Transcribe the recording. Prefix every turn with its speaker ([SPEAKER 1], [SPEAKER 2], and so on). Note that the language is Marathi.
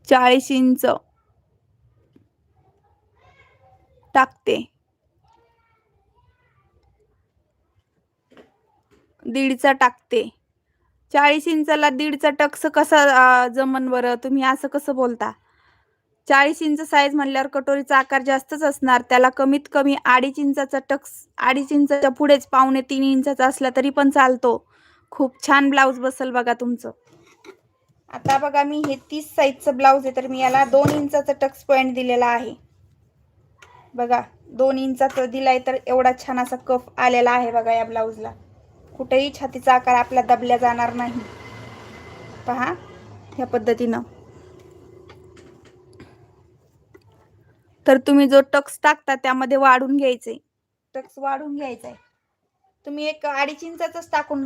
[SPEAKER 1] 40 इंच टाकते. 1.5चा टाकते. 40 इंचाला 1.5चा टक्स कसा जमन बरं? तुम्ही असं कसं बोलता? 40 इंच साईज म्हणल्यावर कटोरीचा आकार जास्तच असणार. त्याला कमीत कमी 2.5 इंचाचा टक्स, 2.5 इंचाच्या पुढेच 2.25-3 इंचाचा असला तरी पण चालतो. खूप छान ब्लाऊज बसेल बघा तुमचं. आता बघा मी हे 30 साईजचं ब्लाऊज आहे, तर मी याला 2 इंचाचा टक्स पॉइंट दिलेला आहे. बघा 2 इंचाचा दिलाय, तर एवढा छान असा कफ आलेला आहे बघा या ब्लाऊजला. कुठेही छातीचा आकार आपला दबल्या जाणार नाही. पहा ह्या पद्धतीनं. तर तुम्ही जो टक्स टाकता त्यामध्ये वाढून घ्यायचे. टक्स वाढून घ्यायचा आहे. तुम्ही एक 2.5 इंचाचाच टाकून